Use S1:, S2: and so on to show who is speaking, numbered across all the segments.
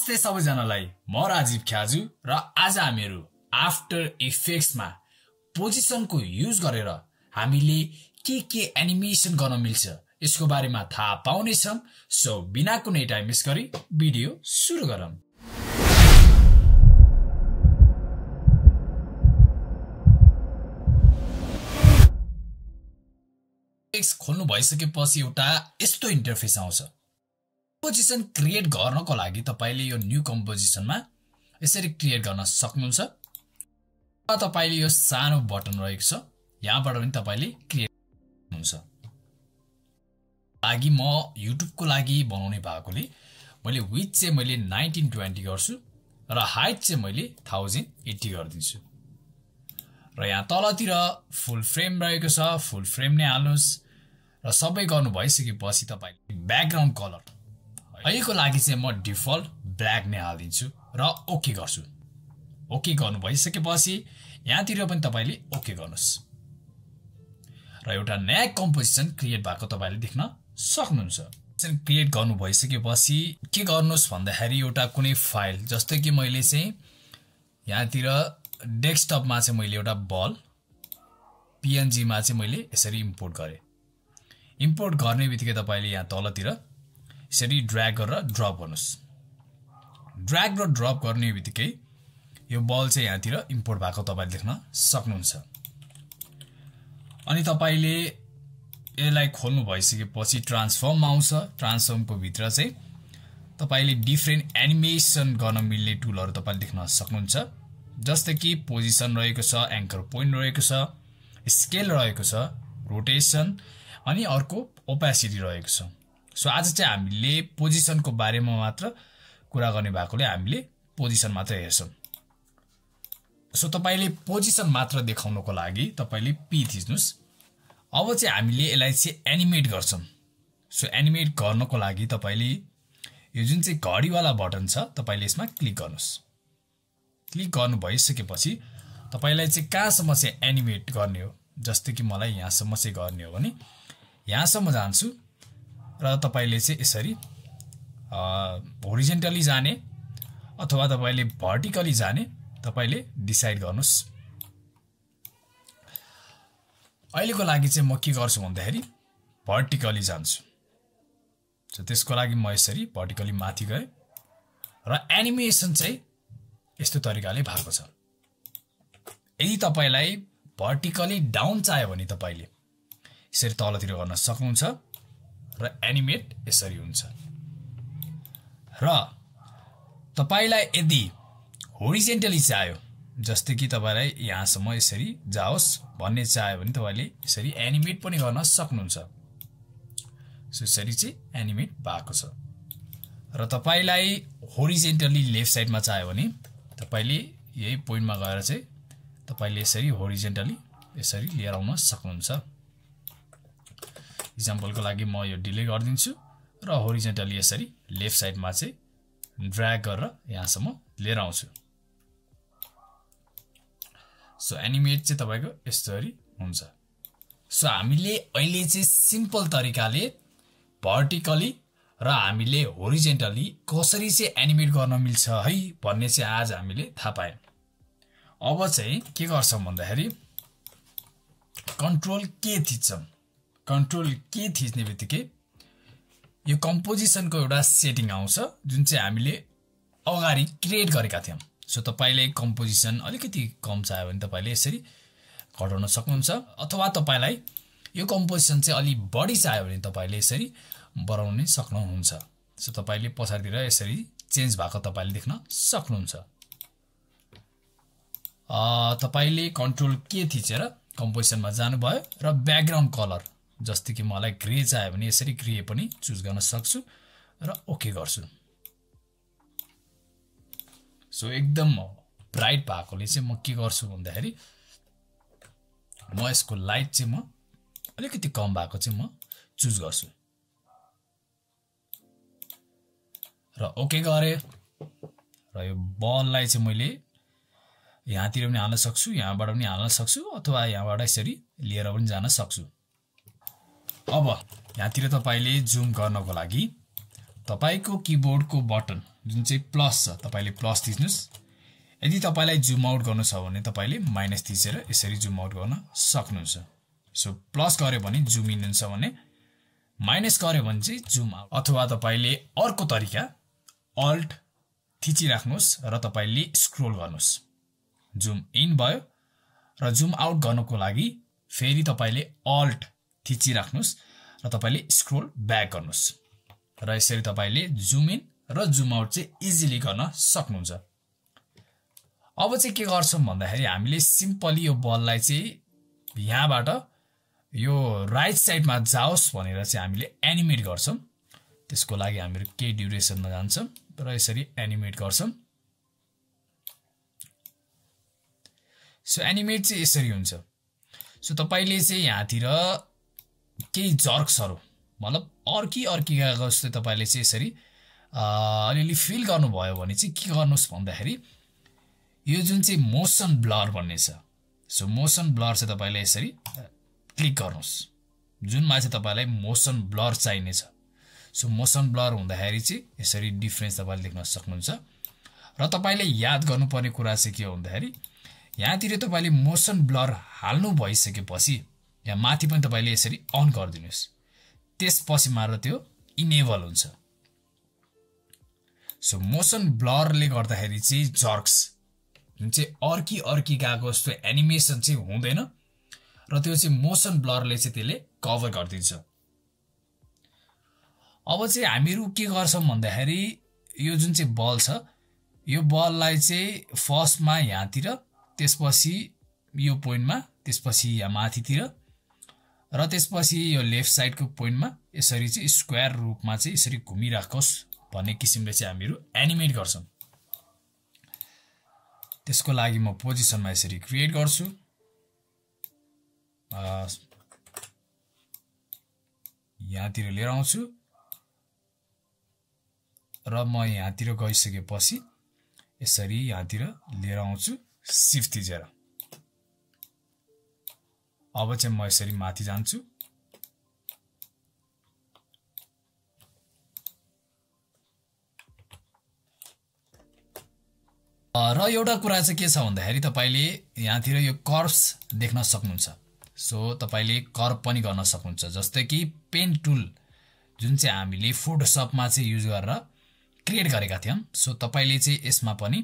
S1: नमस्ते सबैजनालाई म राजीव ख्याजु र आज हामीहरु आफ्टर इफेक्ट्समा पोजिसनको युज गरेर हामीले के एनिमेसन गर्न मिल्छ यसको बारेमा थाहा पाउने छौं। सो बिना कुनै टाइम वेस्ट गरी भिडियो सुरु गरौँ। टेक्स्ट खोल्नु भइसकेपछि एउटा यस्तो इन्टरफेस आउँछ। कम्पोजिसन क्रिएट गर्नको लागि तपाईले यो न्यू कम्पोजिसनमा यसरी क्रिएट गर्न सक्नुहुन्छ। तपाईले यो सानो बटन रहेको छ, यहाँबाट पनि तपाईले क्रिएट हुन्छ। लागि म युट्युब को लागि बनाउने भएकोले मैले विड्थ चाहिँ मैले 1920 गर्छु र हाइट चाहिँ मैले 1080 गर्दिन्छु। र यहाँ तलतिर फुल फ्रेम रहेको छ, फुल फ्रेम नै हाल्नुस्। र सबै गर्नु भइसकेपछि तपाईले ब्याकग्राउन्ड कलर अहिलेको लागि चाहिँ म डिफल्ट ब्ल्याक नै हाल्दिन्छु र ओके गर्छु। ओके गर्नु भइसकेपछि यहाँतिर पनि तपाईले ओके गर्नुस् र एउटा नयाँ कम्पोजिसन क्रिएट भएको तपाईले देख्न सक्नुहुन्छ। क्रिएट गर्नु भइसकेपछि के गर्नुस् भन्दाखेरि एउटा कुनै फाइल जस्तै कि मैले चाहिँ यहाँतिर डेस्कटपमा चाहिँ मैले एउटा बल पीएनजी मा चाहिँ मैले यसरी इम्पोर्ट गरे। इम्पोर्ट गर्ने बित्तिकै तपाईले यहाँ तलतिर यसरी ड्र्याग गरेर ड्रप गर्नुस्। ड्र्याग र ड्रप गर्ने बित्तिकै यो बल चाहिँ यहाँतिर इम्पोर्ट भएको तपाईले देख्न सक्नुहुन्छ। अनि तपाईले यसलाई खोल्नु भइसकेपछि ट्रान्सफर्म आउँछ। ट्रान्सफर्मको भित्र चाहिँ तपाईले डिफरेन्ट एनिमेसन गर्न मिल्ने टुलहरु तपाईले देख्न सक्नुहुन्छ। जस्तै कि पोजिसन रहेको छ, एंकर पोइन्ट रहेको छ, स्केल रहेको छ, रोटेसन अनि अर्को ओपेसिटी रहेको छ। सो आज चाहिँ हामीले पोजिसनको बारेमा मात्र कुरा गर्ने भएकोले हामीले पोजिसन मात्र हेर्छौं। सो तपाईले पोजिसन मात्र देखाउनको लागि तपाईले पी थिच्नुस्। अब चाहिँ हामीले यसलाई चाहिँ एनिमेट गर्छौं। सो एनिमेट गर्नको लागि तपाईले यो जुन चाहिँ घडी वाला बटन छ तपाईले यसमा क्लिक गर्नुस्। क्लिक गर्नु भइसकेपछि तपाईलाई चाहिँ कहाँसम्म चाहिँ एनिमेट गर्ने हो, जस्तै कि मलाई यहाँसम्म चाहिँ गर्ने हो भने यहाँसम्म जान्छु र तपाईले चाहिँ यसरी होरिजेन्टली जाने अथवा तपाईले भर्टिकली जाने तपाईले डिसाइड गर्नुस्। अहिलेको लागि चाहिँ म के गर्छु भन्दाखेरि भर्टिकली जान्छु। सो त्यसको लागि म यसरी भर्टिकली माथि गए र एनिमेसन चाहिँ यस्तो तरिकाले भएको छ। यदि तपाईलाई भर्टिकली डाउन चाहियो भने तपाईले यसरी तलतिर गर्न सक्नुहुन्छ र एनिमेट यसरी हुन्छ। र तपाईलाई यदि होरिजेन्टली चाहियो, जस्तै कि तपाईलाई यहाँसम्म यसरी जाओस् भन्ने चाहियो भने तपाईले यसरी एनिमेट पनि गर्न सक्नुहुन्छ। सो यसरी चाहिँ एनिमेट भएको छ। र तपाईलाई होरिजेन्टली लेफ्ट साइडमा चाहियो भने तपाईले यही पोइन्टमा गएर चाहिँ तपाईले यसरी होरिजेन्टली यसरी लिएर आउन सक्नुहुन्छ। एक्जाम्पलको लागि म यो डिले गर्दिन्छु र होरिजेन्टली यसरी लेफ्ट साइडमा चाहिँ ड्र्याग गरेर यहाँसम्म लिएर आउँछु। सो एनिमेट चाहिँ तपाईको यसरी हुन्छ। सो हामीले अहिले चाहिँ सिम्पल तरिकाले भर्टिकली र हामीले होरिजेन्टली कसरी चाहिँ एनिमेट गर्न मिल्छ है भन्ने चाहिँ आज हामीले थाहा पायौं। अब चाहिँ के गर्छौं भन्दाखेरि कन्ट्रोल के थिच्छौं। कन्ट्रोल के थिच्ने बित्तिकै यो कम्पोजिसनको एउटा सेटिङ आउँछ जुन चाहिँ हामीले अगाडि क्रिएट गरेका थियौं। सो तपाईले कम्पोजिसन अलिकति कम चाहियो भने तपाईले यसरी घटाउन सक्नुहुन्छ अथवा तपाईलाई यो कम्पोजिसन चाहिँ अलि बढी चाहियो भने तपाईले यसरी बढाउन सक्नुहुन्छ। सो तपाईले पछाडीतिर यसरी चेन्ज भएको तपाईले देख्न सक्नुहुन्छ। तपाईले कन्ट्रोल के थिचेर कम्पोजिसनमा जानुभयो र ब्याकग्राउन्ड कलर जस्तै कि मलाई ग्रे चाहियो भने यसरी ग्रे पनि चुज गर्न सक्छु र ओके गर्छु। सो एकदम ब्राइट भएकोले चाहिँ म के गर्छु भन्दाखेरि म यसको लाइट चाहिँ म अलिकति कम भएको चाहिँ म चुज गर्छु र ओके गरे। र यो बललाई चाहिँ मैले यहाँतिर पनि हाल्न सक्छु, यहाँबाट पनि हाल्न सक्छु अथवा यहाँबाट यसरी लिएर पनि जान सक्छु। अब यहाँतिर तपाईले जुम गर्नको लागि तपाईको किबोर्डको बटन जुन चाहिँ प्लस छ तपाईले प्लस थिच्नुस् यदि तपाईलाई जुम आउट गर्नु छ भने तपाईले माइनस थिचेर यसरी जुम आउट गर्न सक्नुहुन्छ सो प्लस गरे भने जुम इन हुन्छ भने माइनस गरे भने चाहिँ जुम आउट अथवा तपाईले अर्को तरिका अल्ट थिचिराख्नुस् र तपाईले स्क्रोल गर्नुस् जुम इन भयो र जुम आउट गर्नको लागि फेरि तपाईले अल्ट थिचिराख्नुस् र तपाईले स्क्रोल ब्याक गर्नुस् र यसरी तपाईले जुम इन र जुम आउट चाहिँ इजिली गर्न सक्नुहुन्छ अब चाहिँ के गर्छौं भन्दाखेरि हामीले सिम्पली यो बललाई चाहिँ यहाँबाट यो राइट साइडमा जाओस् भनेर चाहिँ हामीले एनिमेट गर्छौं त्यसको लागि हामी के ड्युरेसनमा जान्छौं र यसरी एनिमेट गर्छौं सो एनिमेट चाहिँ यसरी हुन्छ सो तपाईले चाहिँ यहाँतिर केही जर्क्सहरु मतलब अर्कीका जस्तै तपाईले चाहिँ यसरी अलिअलि फिल गर्नुभयो भने चाहिँ के गर्नुस् भन्दाखेरि यो जुन चाहिँ मोसन ब्लर भन्ने छ सो मोसन ब्लर चाहिँ तपाईले यसरी क्लिक गर्नुस् जुनमा चाहिँ तपाईलाई मोसन ब्लर चाहिने छ सो मोसन ब्लर हुँदाखेरि चाहिँ यसरी डिफरेन्स तपाईले देख्न सक्नुहुन्छ र तपाईले याद गर्नुपर्ने कुरा चाहिँ के हो भन्दाखेरि यहाँतिर तपाईले मोसन ब्लर हाल्नु भइसकेपछि यहाँ माथि पनि तपाईले यसरी अन गरिदिनुस् त्यसपछि मात्र त्यो इनेबल हुन्छ सो मोसन ब्लरले गर्दाखेरि चाहिँ जर्क्स जुन चाहिँ अर्की गएको जस्तो एनिमेसन चाहिँ हुँदैन र त्यो चाहिँ मोसन ब्लरले चाहिँ त्यसले कभर गरिदिन्छ अब चाहिँ हामीहरु के गर्छौं भन्दाखेरि यो जुन चाहिँ बल छ यो बललाई चाहिँ फर्स्टमा यहाँतिर त्यसपछि यो पोइन्टमा त्यसपछि यहाँ माथितिर र त्यसपछि यो लेफ्ट साइडको पोइन्टमा यसरी चाहिँ स्क्वायर रूपमा चाहिँ यसरी घुमिराखोस् भन्ने किसिमले चाहिँ हामीहरु एनिमेट गर्छौं त्यसको लागि म पोजिसनमा यसरी क्रिएट गर्छु यहाँतिर लिएर आउँछु र म यहाँतिर गइसकेपछि यसरी यहाँतिर लिएर आउँछु शिफ्ट थिचेर अब चाहिँ म यसरी माथि जान्छु र एउटा कुरा चाहिँ के छ भन्दाखेरि तपाईले यहाँतिर यो कर्व्स देख्न सक्नुहुन्छ सो तपाईले कर्व पनि गर्न सक्नुहुन्छ जस्तै कि पेन टुल जुन चाहिँ हामीले फोटोशपमा चाहिँ युज गरेर क्रिएट गरेका थियौं सो तपाईले चाहिँ यसमा पनि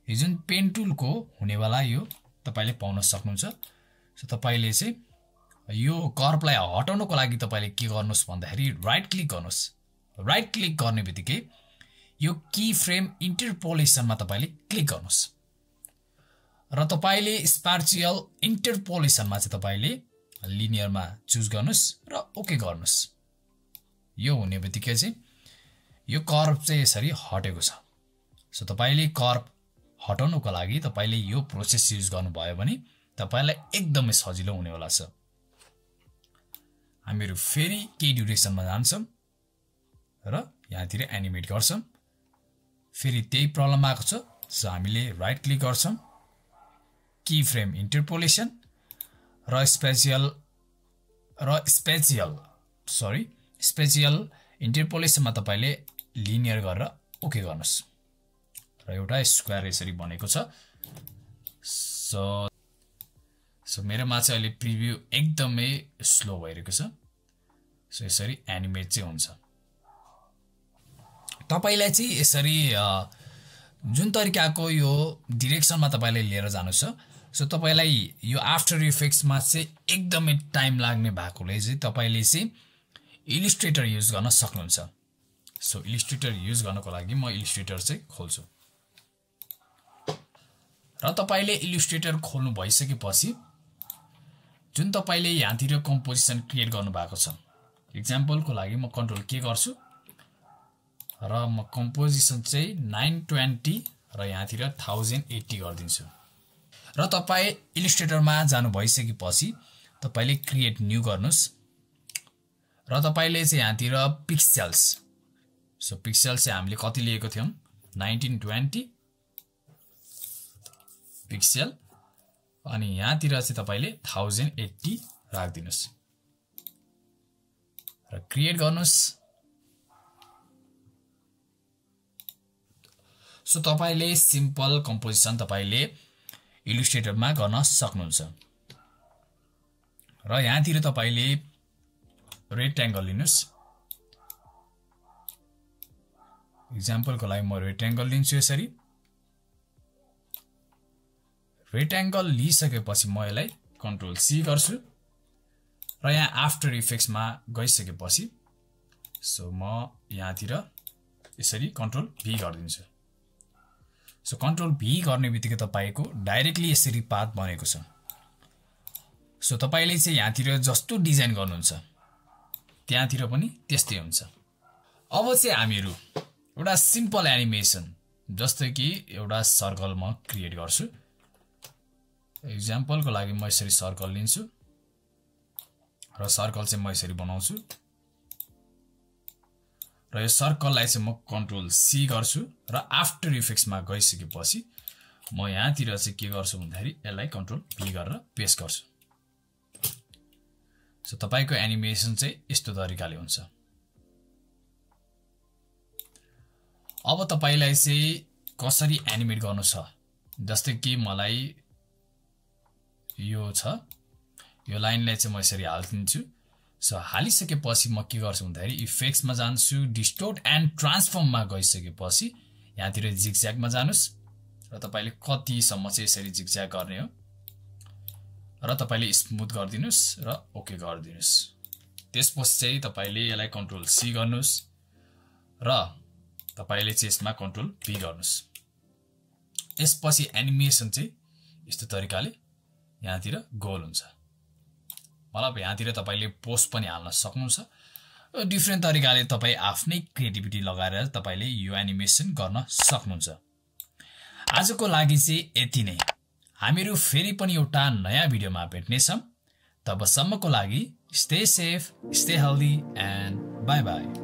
S1: यो जुन पेन टुलको हुनेवाला यो तपाईले पाउन सक्नुहुन्छ सो तपाईले चाहिँ यो कर्वलाई हटाउनको लागि तपाईले के गर्नुस् भन्दाखेरि राइट क्लिक गर्नुस् राइट क्लिक गर्ने बित्तिकै यो की फ्रेम इन्टरपोलेसनमा तपाईले क्लिक गर्नुस् र तपाईले स्पार्शियल इन्टरपोलेसनमा चाहिँ तपाईले लिनियरमा चुज गर्नुस् र ओके गर्नुस् यो हुने बित्तिकै चाहिँ यो कर्व चाहिँ यसरी हटेको छ सो तपाईले कर्व हटाउनको लागि तपाईले यो प्रोसेस युज गर्नुभयो भने तपाईलाई एकदमै सजिलो हुनेवाला छ हामीहरु फेरि के ड्युरेसनमा जान्छौं र यहाँतिर एनिमेट गर्छौं फेरि त्यही प्रब्लम आएको छ सो हामीले राइट क्लिक गर्छौं की फ्रेम इन्टरपोलेसन र स्पेशियल इन्टरपोलेसनमा तपाईले लिनियर गरेर ओके गर्नुस् र एउटा स्क्वायर यसरी बनेको छ सो मेरोमा चाहिँ अहिले प्रिभ्यू एकदमै स्लो भइरहेको छ सो यसरी एनिमेट चाहिँ हुन्छ तपाईलाई चाहिँ यसरी जुन तरिकाको यो डाइरेक्सनमा तपाईले लिएर जानु छ सो तपाईलाई यो आफ्टर इफेक्ट्समा चाहिँ एकदमै टाइम लाग्ने भएकोले चाहिँ तपाईले चाहिँ इलिस्ट्रेटर युज गर्न सक्नुहुन्छ सो इलिस्ट्रेटर युज गर्नको लागि म इलिस्ट्रेटर चाहिँ खोल्छु र तपाईले इलिस्ट्रेटर खोल्नु भइसकेपछि जुन तपाईले यहाँतिर कम्पोजिसन क्रिएट गर्नु भएको छ एक्जाम्पलको लागि म कन्ट्रोल के गर्छु र म कम्पोजिसन चाहिँ 920 र यहाँतिर 1080 गर्दिन्छु र तपाई इलिस्ट्रेटरमा जानु भइसकेपछि तपाईले क्रिएट न्यू गर्नुस् र तपाईले चाहिँ यहाँतिर पिक्सेल्स सो पिक्सेल्स चाहिँ हामीले कति लिएको थियौं 1920 पिक्सेल अनि यहाँतिर चाहिँ तपाईले 1080 राख्दिनुस् र क्रिएट गर्नुस् सो तपाईले सिम्पल कम्पोजिसन तपाईले इलस्ट्रेटरमा गर्न सक्नुहुन्छ र यहाँतिर तपाईले रेक्ट्याङ्गल लिनुस् एक्जाम्पलको लागि म रेक्ट्याङ्गल लिन्छु यसरी रेक्ट्याङ्गल लिइसकेपछि म यसलाई कन्ट्रोल सी गर्छु र यहाँ आफ्टर इफेक्ट्समा गइसकेपछि सो म यहाँतिर यसरी कन्ट्रोल भी गरिदिन्छु सो कन्ट्रोल भी गर्ने बित्तिकै तपाईको डाइरेक्टली यसरी पाथ बनेको छ सो तपाईले चाहिँ यहाँतिर जस्तो डिजाइन गर्नुहुन्छ त्यहाँतिर पनि त्यस्तै हुन्छ अब चाहिँ हामीहरु एउटा सिम्पल एनिमेसन जस्तै कि एउटा सर्कल म क्रिएट गर्छु एक्जाम्पलको लागि म यसरी सर्कल लिन्छु र सर्कल चाहिँ म यसरी बनाउँछु र यो सर्कललाई चाहिँ म कन्ट्रोल सी गर्छु र आफ्टर इफेक्ट्समा गइसकेपछि म यहाँतिर चाहिँ के गर्छु भन्दाखेरि यसलाई कन्ट्रोल भी गरेर पेस्ट गर्छु सो तपाईको एनिमेसन चाहिँ यस्तो तरिकाले हुन्छ अब तपाईलाई चाहिँ कसरी एनिमेट गर्नु छ जस्तै कि मलाई यो छ यो लाइनलाई चाहिँ म यसरी हाल्दिन्छु सो हालिसकेपछि म के गर्छु भन्दाखेरि इफेक्ट्समा जान्छु डिस्टोर्ट एन्ड ट्रान्सफर्ममा गइसकेपछि यहाँतिर जिगज्यागमा जानुस् र तपाईले कतिसम्म चाहिँ यसरी जिगज्याग गर्ने हो र तपाईले स्मुथ गर्दिनुस् र ओके गर्दिनुस् त्यसपछि चाहिँ तपाईले यसलाई कन्ट्रोल सी गर्नुस् र तपाईले चाहिँ यसमा कन्ट्रोल भी गर्नुस् यसपछि एनिमेसन चाहिँ यस्तो तरिकाले यहाँतिर गोल हुन्छ मतलब यहाँतिर तपाईले पोस्ट पनि हाल्न सक्नुहुन्छ डिफरेन्ट तरिकाले तपाई आफ्नै क्रिएटिभिटी लगाएर तपाईले यो एनिमेसन गर्न सक्नुहुन्छ आजको लागि चाहिँ यति नै हामीहरु फेरि पनि एउटा नयाँ भिडियोमा भेट्ने छौं तबसम्मको लागि stay safe stay healthy and bye bye